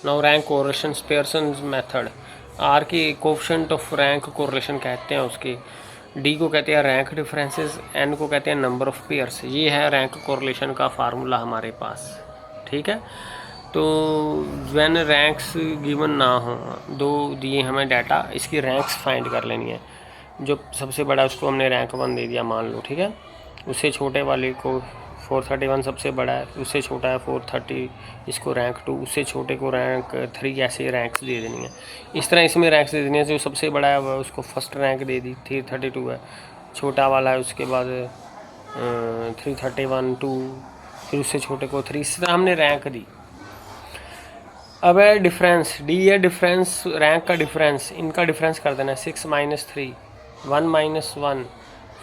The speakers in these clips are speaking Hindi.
Now rank correlation Pearson method, R की कोफिशिएंट ऑफ रैंक कोरिलेशन कहते हैं उसकी, डी को कहते हैं रैंक डिफरेंसेस, एन को कहते हैं नंबर ऑफ पेयर्स। ये है रैंक कोरिलेशन का फार्मूला हमारे पास, ठीक है। तो व्हेन रैंक्स गिवन ना हो, दो दिए हमें डाटा, इसकी रैंक्स फाइंड कर लेनी है। जो सबसे बड़ा उसको हमने रैंक 1 दे दिया मान लो, ठीक है। उससे छोटे वाले को 431 सबसे बड़ा है, उससे छोटा है 430, इसको रैंक 2, उससे छोटे को रैंक 3, ऐसे रैंक्स दे देनी है। इस तरह इसमें रैंक्स दे देनी है। जो सबसे बड़ा है वह उसको फर्स्ट रैंक दे दी, 332 है। छोटा वाला है उसके बाद 331, 2, फिर उससे छोटे को 3, इस तरह हमने रैंक दी। अब है डिफरेंस, डी है डिफरेंस, रैंक का डिफरेंस, इनका डिफरेंस कर देना है। 6 - 3, 1 - 1,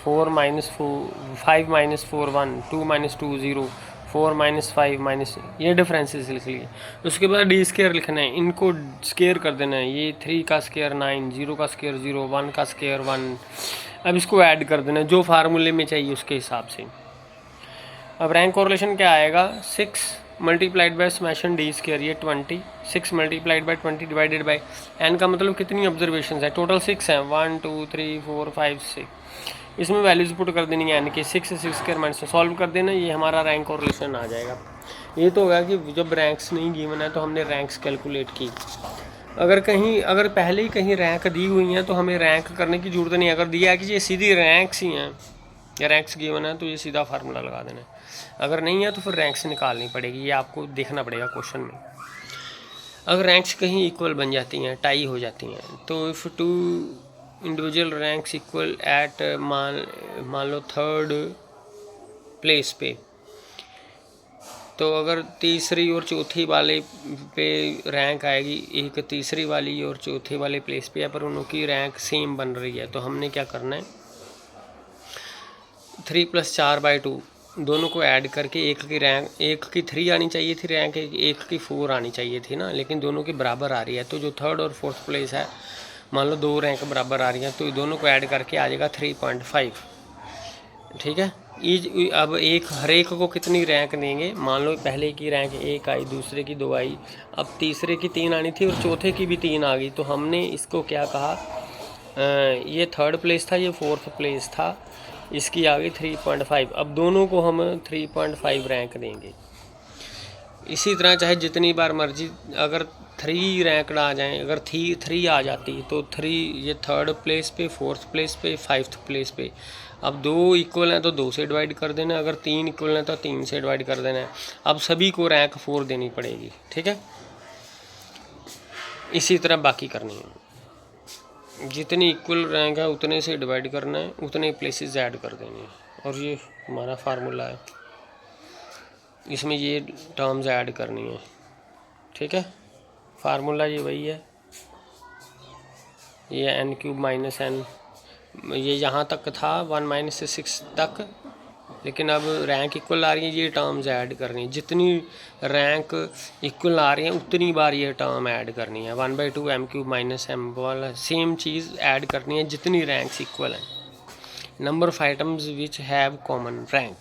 4 - 5 - 4 1, 2 - 2 0, 4 - 5 - ये डिफरेंसेस लिख लिए। उसके बाद डी स्केयर लिखना है, इनको स्केयर कर देना है। ये 3 का स्केयर 9, 0 का स्केयर 0, 1 का स्केयर 1। अब इसको ऐड कर देना है जो फार्मूले में चाहिए उसके हिसाब से। अब रैंक कोरिलेशन क्या आएगा, 6 multiplied by summation D square, ये 20, 6 multiplied by 20 divided by N का मतलब कितनी ऑब्जर्वेशन है, टोटल 6 हैं, 1 2 3 4 5 6। इसमें वैल्यूज पुट कर देनी है एन की, 6 स्क्वायर माइनस सॉल्व कर देना, ये हमारा रैंक कोरिलेशन आ जाएगा। ये तो होगा कि जब रैंक्स नहीं गिवन है तो हमने रैंक्स कैलकुलेट की। अगर पहले ही कहीं रैंक दी हुई हैं तो हमें रैंक करने की ज़रूरत नहीं है। अगर दिया है कि ये सीधी रैंक्स ही हैं या रैंक्स गिवन है तो ये सीधा फार्मूला लगा देना है। अगर नहीं है तो फिर रैंक्स निकालनी पड़ेगी, ये आपको देखना पड़ेगा क्वेश्चन में। अगर रैंक्स कहीं इक्वल बन जाती हैं, टाई हो जाती हैं, तो if two individual ranks equal at मान लो थर्ड प्लेस पे, तो अगर तीसरी और चौथी वाले पे रैंक आएगी, एक तीसरी वाली और चौथे वाले प्लेस पे है, पर उनकी रैंक सेम बन रही है, तो हमने क्या करना है, 3 + 4/2 दोनों को ऐड करके एक की 3 आनी चाहिए थी रैंक, एक की 4 आनी चाहिए थी ना, लेकिन दोनों की बराबर आ रही है। तो जो थर्ड और फोर्थ प्लेस है, मान लो 2 रैंक बराबर आ रही हैं, तो दोनों को ऐड करके आ जाएगा 3.5, ठीक है। अब हर एक को कितनी रैंक देंगे, मान लो पहले की रैंक 1 आई, दूसरे की 2 आई, अब तीसरे की 3 आनी थी और चौथे की भी 3 आ गई, तो हमने इसको क्या कहा, ये थर्ड प्लेस था, ये फोर्थ प्लेस था, इसकी आ गई 3.5। अब दोनों को हम 3.5 रैंक देंगे। इसी तरह चाहे जितनी बार मर्जी, अगर 3 रैंक आ जाएं, अगर 3 आ जाती तो 3 ये थर्ड प्लेस पे, फोर्थ प्लेस पे, 5th प्लेस पे। अब 2 इक्वल हैं तो 2 से डिवाइड कर देना, अगर 3 इक्वल हैं तो 3 से डिवाइड कर देना है। अब सभी को रैंक 4 देनी पड़ेगी, ठीक है। इसी तरह बाकी करनी है, जितनी इक्वल रैंक है उतने से डिवाइड करना है, उतने प्लेसेस ऐड कर देने हैं, और ये हमारा फार्मूला है। इसमें ये टर्म्स ऐड करनी है, ठीक है। फार्मूला ये वही है, ये n³ - n, ये यहाँ तक था 1 - 6 तक, लेकिन अब रैंक इक्वल आ रही है, ये टर्म्स ऐड करनी है। जितनी रैंक इक्वल आ रही है उतनी बार ये टर्म ऐड करनी है। 1/2 m³ - m वाला सेम चीज़ ऐड करनी है जितनी रैंक्स इक्वल हैं। Number of items which have common rank,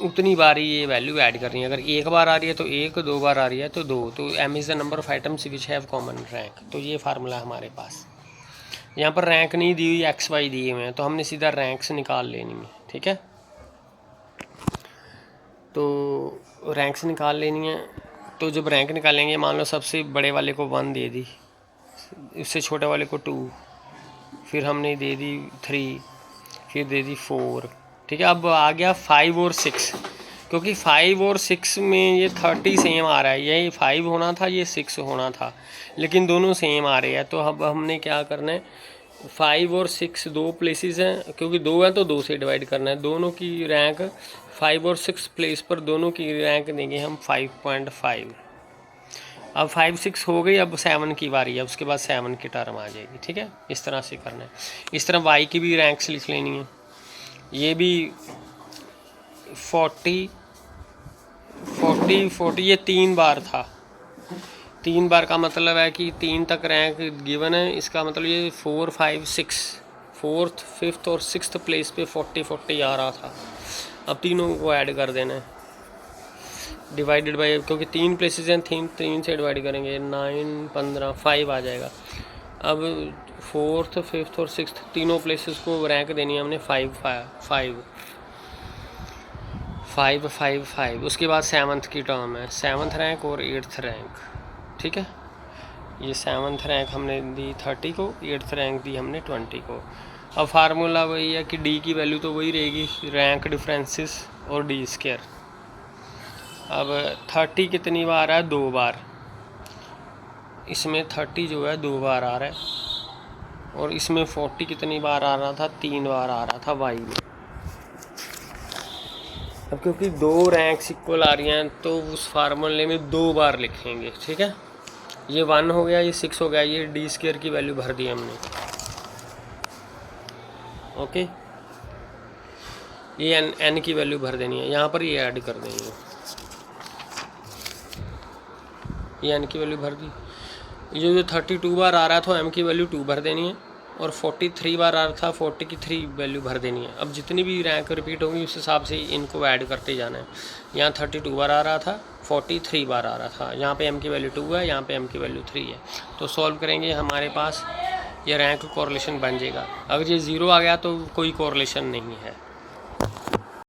उतनी बार ये वैल्यू ऐड करनी है। अगर एक बार आ रही है तो 1, 2 बार आ रही है तो 2, तो m is the number of items which have common rank. तो ये फार्मूला है हमारे पास। यहाँ पर रैंक नहीं दी हुई, XY दिए हुए हैं, तो हमने सीधा रैंक्स निकाल लेनी है, ठीक है। तो रैंक्स निकाल लेनी है, तो जब रैंक निकालेंगे, मान लो सबसे बड़े वाले को 1 दे दी, उससे छोटे वाले को 2, फिर हमने दे दी 3, फिर दे दी 4, ठीक है। अब आ गया 5 और 6, क्योंकि 5 और 6 में ये 30 सेम आ रहा है, ये 5 होना था, ये 6 होना था, लेकिन दोनों सेम आ रहे हैं। तो अब हमने क्या करना है, 5 और 6 2 प्लेसेस हैं, क्योंकि 2 हैं तो 2 से डिवाइड करना है। दोनों की रैंक 5 और 6 प्लेस पर दोनों की रैंक देंगे हम 5.5। अब 5 6 हो गई, अब 7 की बारी है, उसके बाद 7 की टर्म आ जाएगी, ठीक है। इस तरह से करना है। इस तरह y की भी रैंक्स लिख लेनी है। ये भी 40 ये 3 बार था। 3 बार का मतलब है कि 3 तक रैंक गिवन है, इसका मतलब ये 4 5 6 4th 5th और 6th प्लेस पे 40 आ रहा था। अब तीनों को ऐड कर देना है, डिवाइडेड बाई, क्योंकि 3 प्लेसेस हैं, 3 से डिवाइड करेंगे 9 15 5 आ जाएगा। अब 4th 5th और 6th तीनों प्लेसेस को रैंक देनी है हमने 5 5 5 5 5। उसके बाद 7th की टर्म है, 7th रैंक और 8th रैंक। ठीक है, ये 7th रैंक हमने दी 30 को, 8th रैंक दी हमने 20 को। अब फार्मूला वही है कि डी की वैल्यू तो वही रहेगी, रैंक डिफरेंसेस और डी स्क्वायर। अब 30 कितनी बार है? 2 बार। इसमें 30 जो है 2 बार आ रहा है, और इसमें 40 कितनी बार आ रहा था? 3 बार आ रहा था वाई में। अब क्योंकि 2 रैंक्स इक्वल आ रही हैं तो उस फार्मूले में 2 बार लिखेंगे। ठीक है, ये 1 हो गया, ये 6 हो गया, ये डी स्क्वायर की वैल्यू भर दी हमने। ओके, ये एन की वैल्यू भर देनी है, यहाँ पर ये ऐड कर देंगे, ये एन की वैल्यू भर दी। जो 32 बार आ रहा था एम की वैल्यू 2 भर देनी है, और 43 बार आ रहा था 40 की 3 वैल्यू भर देनी है। अब जितनी भी रैंक रिपीट होंगी उस हिसाब से इनको ऐड करते जाना है। यहाँ 32 बार आ रहा था, 43 बार आ रहा था, यहाँ पे एम की वैल्यू 2 है, यहाँ पे एम की वैल्यू 3 है। तो सॉल्व करेंगे, हमारे पास ये रैंक कोरिलेशन बन जाएगा। अगर ये 0 आ गया तो कोई कोरिलेशन नहीं है।